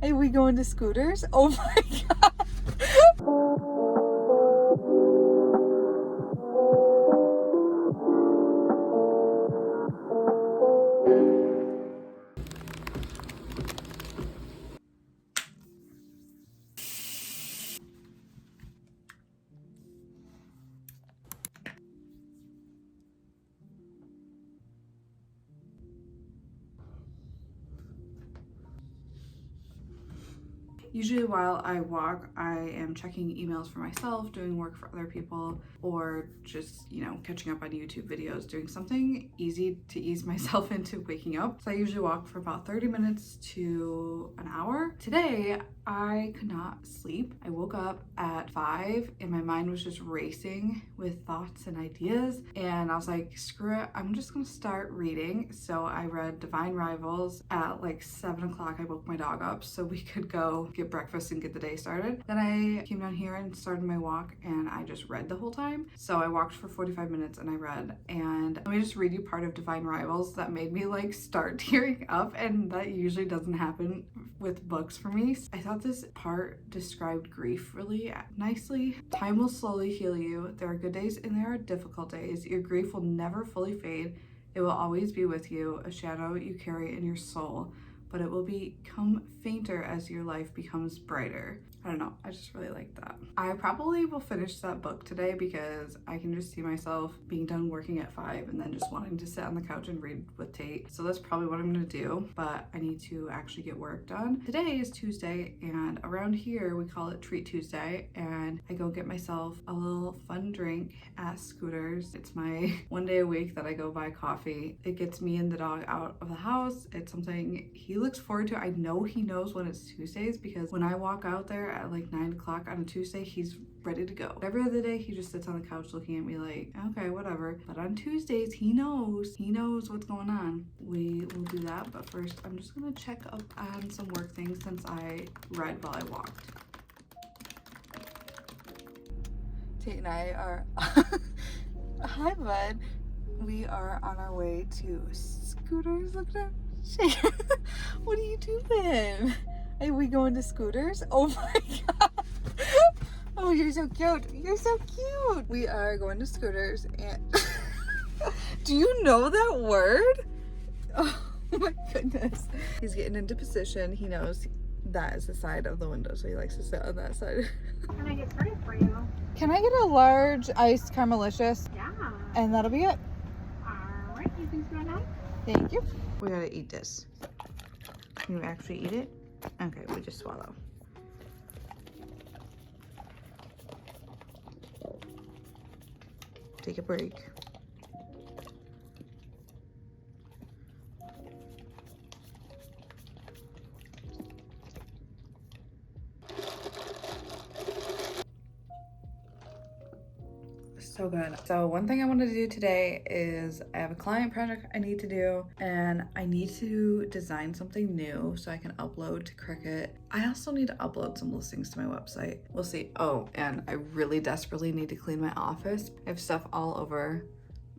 Hey, we going to Scooters? Oh my god. Usually while I walk, I am checking emails for myself, doing work for other people, or just, catching up on YouTube videos, doing something easy to ease myself into waking up. So I usually walk for about 30 minutes to an hour. Today, I could not sleep. I woke up at 5 and my mind was just racing with thoughts and ideas. And I was like, screw it, I'm just gonna start reading. So I read Divine Rivals at like 7 o'clock. I woke my dog up so we could go get breakfast and get the day started. Then I came down here and started my walk and I just read the whole time. So I walked for 45 minutes and I read. And let me just read you part of Divine Rivals that made me like start tearing up, and that usually doesn't happen with books for me. I thought this part described grief really nicely. Time will slowly heal you. There are good days and there are difficult days. Your grief will never fully fade. It will always be with you, a shadow you carry in your soul, but it will become fainter as your life becomes brighter. I don't know, I just really like that. I probably will finish that book today because I can just see myself being done working at 5 and then just wanting to sit on the couch and read with Tate. So that's probably what I'm gonna do, but I need to actually get work done. Today is Tuesday, and around here we call it Treat Tuesday, and I go get myself a little fun drink at Scooters. It's my one day a week that I go buy coffee. It gets me and the dog out of the house. It's something he looks forward to. I know he knows when it's Tuesdays because when I walk out there at like 9 o'clock on a Tuesday, he's ready to go. Every other day he just sits on the couch looking at me like, okay, whatever. But on Tuesdays, he knows what's going on. We will do that, but first I'm just gonna check up on some work things since I read while I walked. Tate and I are hi bud. We are on our way to Scooters. Look at him. What are you doing? Are we going to Scooters? Oh my god. Oh, you're so cute. You're so cute. We are going to Scooters and do you know that word? Oh my goodness. He's getting into position. He knows that is the side of the window, so he likes to sit on that side. Can I get started for you? Can I get a large iced caramelicious? Yeah. And that'll be it. Alright, you can go now. Thank you. We gotta eat this. Can you actually eat it? Okay, we just swallow. Take a break. So good. So one thing I wanted to do today is I have a client project I need to do, and I need to design something new so I can upload to Cricut. I also need to upload some listings to my website. We'll see. Oh, and I really desperately need to clean my office. I have stuff all over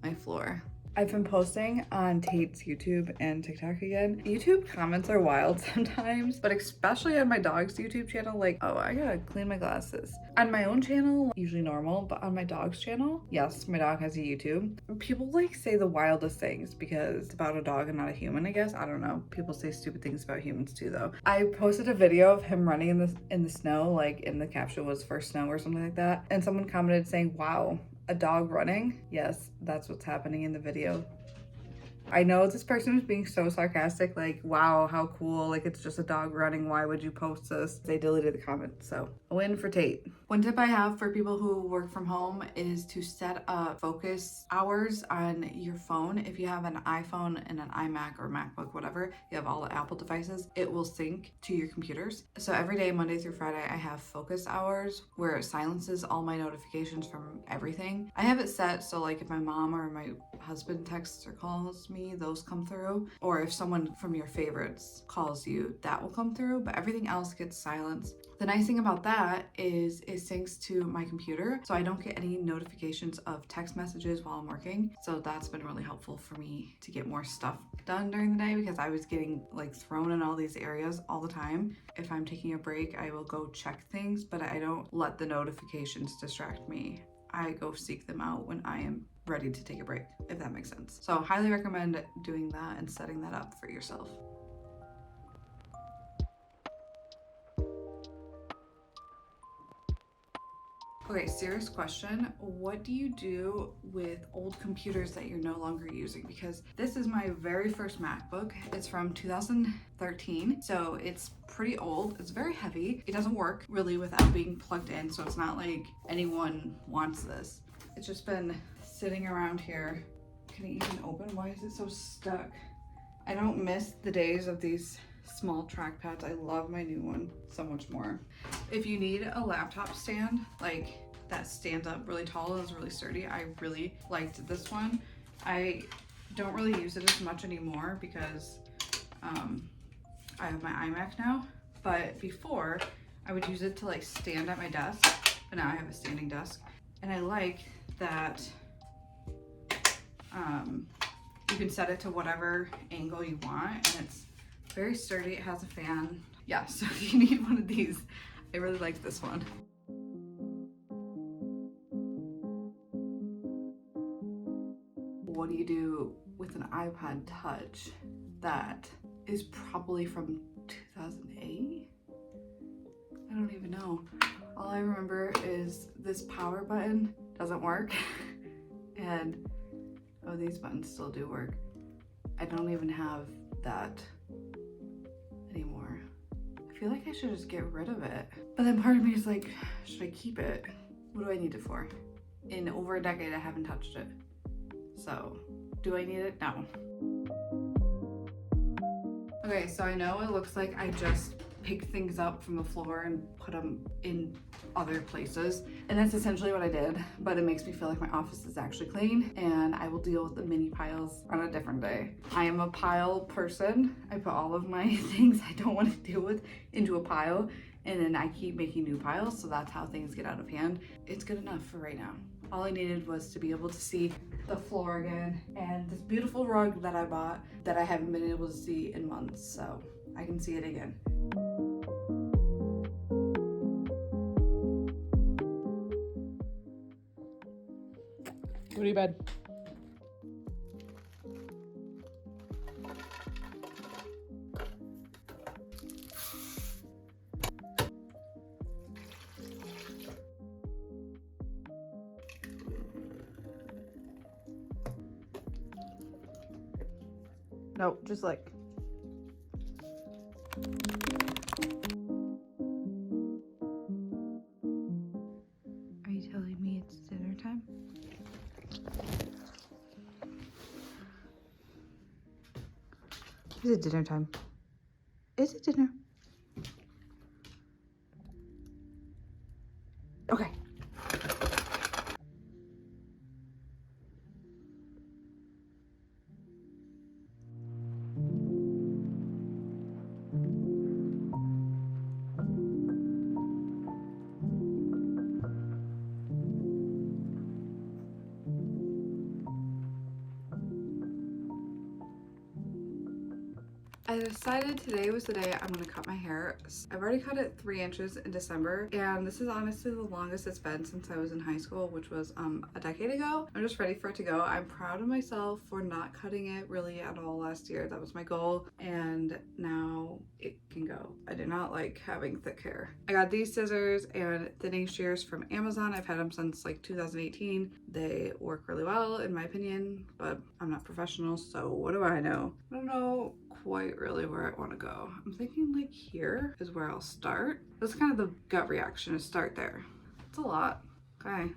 my floor. I've been posting on Tate's YouTube and TikTok again. YouTube comments are wild sometimes, but especially on my dog's YouTube channel, like, oh, I gotta clean my glasses. On my own channel, usually normal, but on my dog's channel, yes, my dog has a YouTube. People like say the wildest things because it's about a dog and not a human, I guess. I don't know. People say stupid things about humans too, though. I posted a video of him running in the snow, like, in the caption was "first snow" or something like that, and someone commented saying, wow, a dog running? Yes, that's what's happening in the video. I know this person was being so sarcastic, like, wow, how cool, like, it's just a dog running, why would you post this? They deleted the comment, so a win for Tate. One tip I have for people who work from home is to set up focus hours on your phone. If you have an iPhone and an iMac or MacBook, whatever, you have all the Apple devices, it will sync to your computers. So every day, Monday through Friday, I have focus hours where it silences all my notifications from everything. I have it set so like if my mom or my husband texts or calls me, those come through. Or if someone from your favorites calls you, that will come through, but everything else gets silenced. The nice thing about that is it syncs to my computer, so I don't get any notifications of text messages while I'm working. So that's been really helpful for me to get more stuff done during the day, because I was getting like thrown in all these areas all the time. If I'm taking a break, I will go check things, but I don't let the notifications distract me. I go seek them out when I am ready to take a break, if that makes sense. So highly recommend doing that and setting that up for yourself. Okay, serious question. What do you do with old computers that you're no longer using? Because this is my very first MacBook. It's from 2013, so it's pretty old. It's very heavy. It doesn't work really without being plugged in, so it's not like anyone wants this. It's just been sitting around here. Can it even open? Why is it so stuck? I don't miss the days of these small trackpads. I love my new one so much more. If you need a laptop stand, like that stands up really tall and is really sturdy, I really liked this one. I don't really use it as much anymore because I have my iMac now, but before I would use it to like stand at my desk, but now I have a standing desk, and I like that you can set it to whatever angle you want, and it's very sturdy. It has a fan. Yeah, so if you need one of these, I really like this one. What do you do with an iPod Touch that is probably from 2008? I don't even know. All I remember is this power button doesn't work, and oh, these buttons still do work. I don't even have that anymore. I feel like I should just get rid of it. But then part of me is like, should I keep it? What do I need it for? In over a decade, I haven't touched it. So, do I need it? No. Okay, so I know it looks like I just picked things up from the floor and put them in other places, and that's essentially what I did, but it makes me feel like my office is actually clean, and I will deal with the mini piles on a different day. I am a pile person. I put all of my things I don't want to deal with into a pile, and then I keep making new piles, so that's how things get out of hand. It's good enough for right now. All I needed was to be able to see the floor again, and this beautiful rug that I bought that I haven't been able to see in months, so I can see it again. Go to bed. No, just like. Are you telling me it's dinner time? Is it dinner time? Is it dinner? Okay. I decided today was the day I'm gonna cut my hair. I've already cut it 3 inches in December, and this is honestly the longest it's been since I was in high school, which was a decade ago. I'm just ready for it to go. I'm proud of myself for not cutting it really at all last year. That was my goal, and now it can go. I do not like having thick hair. I got these scissors and thinning shears from Amazon. I've had them since like 2018. They work really well in my opinion, but I'm not professional, so what do I know? I don't know quite really where I want to go. I'm thinking like here is where I'll start. That's kind of the gut reaction, to start there. It's a lot. Okay.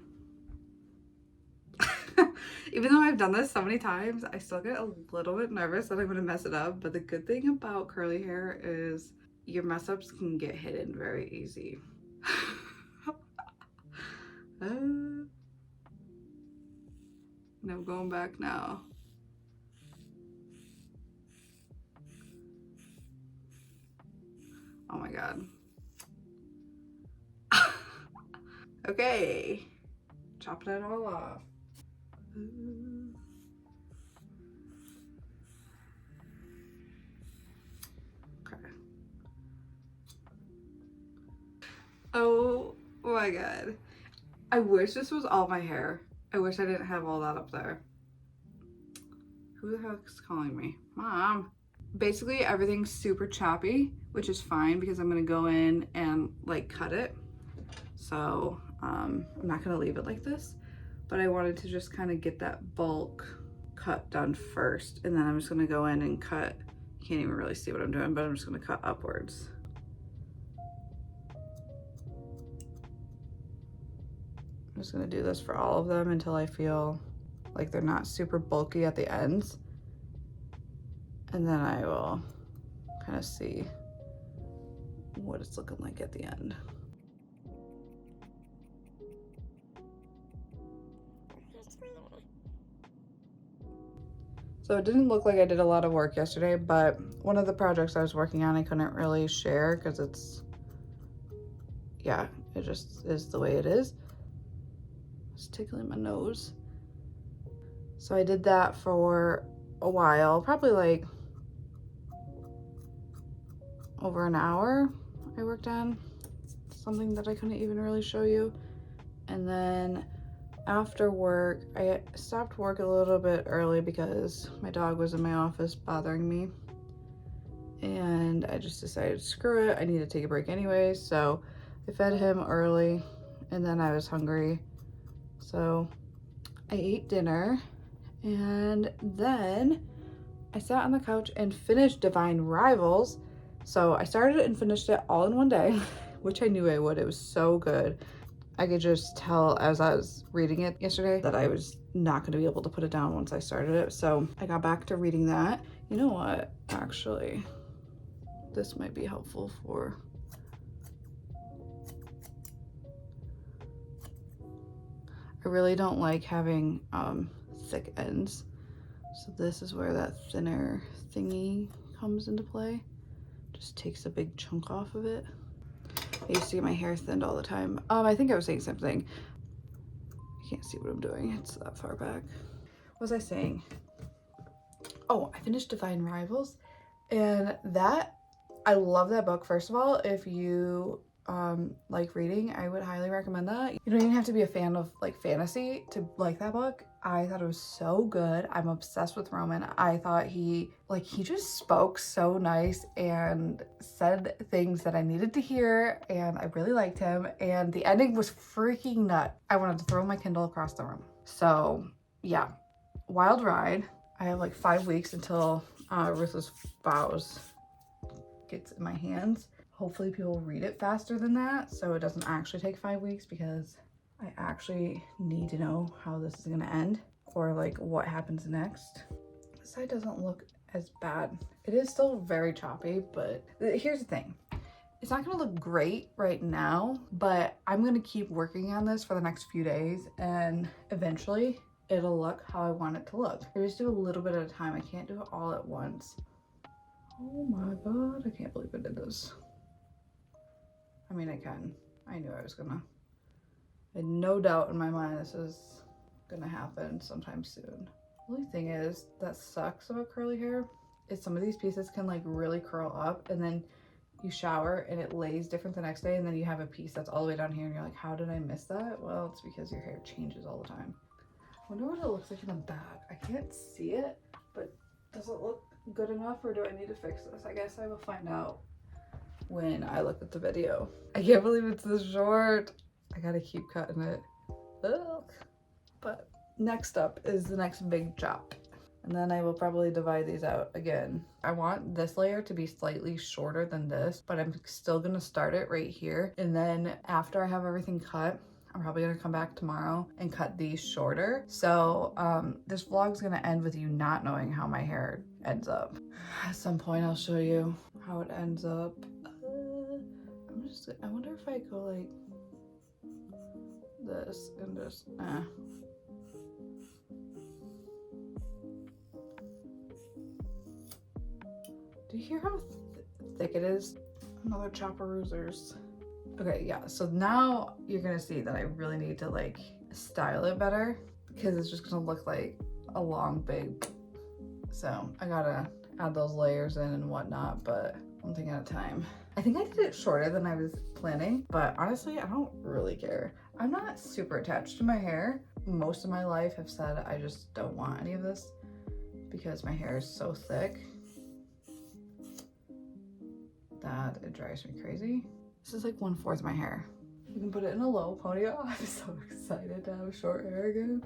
Even though I've done this so many times, I still get a little bit nervous that I'm gonna mess it up, but the good thing about curly hair is your mess ups can get hidden very easy. No, And I'm going back now. Oh my God. Okay. Chopping it all off. Okay. Oh my God. I wish this was all my hair. I wish I didn't have all that up there. Who the heck's calling me? Mom. Basically everything's super choppy, which is fine because I'm gonna go in and like cut it. So I'm not gonna leave it like this, but I wanted to just kind of get that bulk cut done first. And then I'm just gonna go in and cut. You can't even really see what I'm doing, but I'm just gonna cut upwards. I'm just gonna do this for all of them until I feel like they're not super bulky at the ends. And then I will kind of see what it's looking like at the end. So it didn't look like I did a lot of work yesterday, but one of the projects I was working on, I couldn't really share because it's, yeah, it just is the way it is. It's tickling my nose. So I did that for a while, probably like over an hour. I worked on something that I couldn't even really show you. And then after work, I stopped work a little bit early because my dog was in my office bothering me. And I just decided, screw it, I need to take a break anyway. So I fed him early and then I was hungry. So I ate dinner and then I sat on the couch and finished Divine Rivals. So I started it and finished it all in one day, which I knew I would. It was so good. I could just tell as I was reading it yesterday that I was not going to be able to put it down once I started it. So I got back to reading that. You know what? Actually, this might be helpful for... I really don't like having thick ends. So this is where that thinner thingy comes into play. Just takes a big chunk off of it. I used to get my hair thinned all the time. I think I was saying something. I can't see what I'm doing. It's that far back. What was I saying? Oh, I finished Divine Rivals. And that, I love that book. First of all, if you like reading, I would highly recommend that. You don't even have to be a fan of like fantasy to like that book. I thought it was so good. I'm obsessed with Roman. I thought he just spoke so nice and said things that I needed to hear, and I really liked him. And the ending was freaking nut. I wanted to throw my Kindle across the room. So yeah, wild ride. I have like 5 weeks until Ruthless Vows gets in my hands. Hopefully people read it faster than that, so it doesn't actually take 5 weeks, because I actually need to know how this is gonna end, or like what happens next. This side doesn't look as bad. It is still very choppy, but here's the thing. It's not gonna look great right now, but I'm gonna keep working on this for the next few days, and eventually it'll look how I want it to look. I just do a little bit at a time. I can't do it all at once. Oh my God, I can't believe I did this. I mean, I can. I knew I was gonna. I had no doubt in my mind this is gonna happen sometime soon. The only thing is, that sucks about curly hair, is some of these pieces can like really curl up, and then you shower and it lays different the next day, and then you have a piece that's all the way down here and you're like, how did I miss that? Well, it's because your hair changes all the time. I wonder what it looks like in the back. I can't see it, but does it look good enough, or do I need to fix this? I guess I will find out when I look at the video. I can't believe it's this short. I gotta keep cutting it. Ugh. But next up is the next big chop. And then I will probably divide these out again. I want this layer to be slightly shorter than this, but I'm still gonna start it right here. And then after I have everything cut, I'm probably gonna come back tomorrow and cut these shorter. So this vlog's gonna end with you not knowing how my hair ends up. At some point I'll show you how it ends up. I wonder if I go like this and just, you hear how thick it is? Another Chopperoozers. Okay, yeah, so now you're gonna see that I really need to like style it better because it's just gonna look like a long big. So I gotta add those layers in and whatnot, but one thing at a time. I think I did it shorter than I was planning, but honestly, I don't really care. I'm not super attached to my hair. Most of my life I've said I just don't want any of this because my hair is so thick that it drives me crazy. This is like 1/4 of my hair. We can put it in a low ponytail. I'm so excited to have short hair again.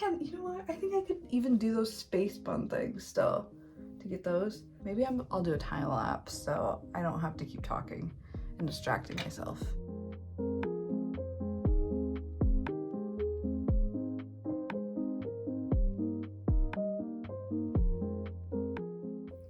And you know what? I think I could even do those space bun things still to get those. Maybe I'll do a time lapse so I don't have to keep talking and distracting myself.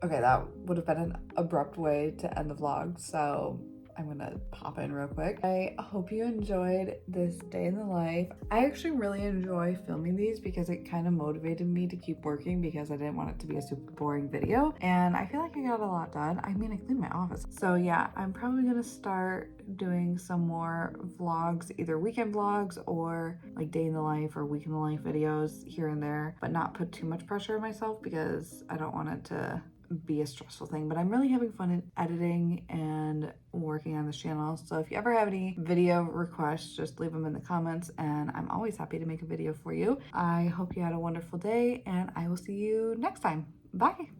Okay, that would have been an abrupt way to end the vlog, so I'm gonna pop in real quick. I hope you enjoyed this day in the life. I actually really enjoy filming these because it kind of motivated me to keep working because I didn't want it to be a super boring video. And I feel like I got a lot done. I mean, I cleaned my office. So yeah, I'm probably gonna start doing some more vlogs, either weekend vlogs or like day in the life or week in the life videos here and there, but not put too much pressure on myself because I don't want it to be a stressful thing. But I'm really having fun in editing and working on this channel, so if you ever have any video requests, just leave them in the comments and I'm always happy to make a video for you. I hope you had a wonderful day and I will see you next time. Bye.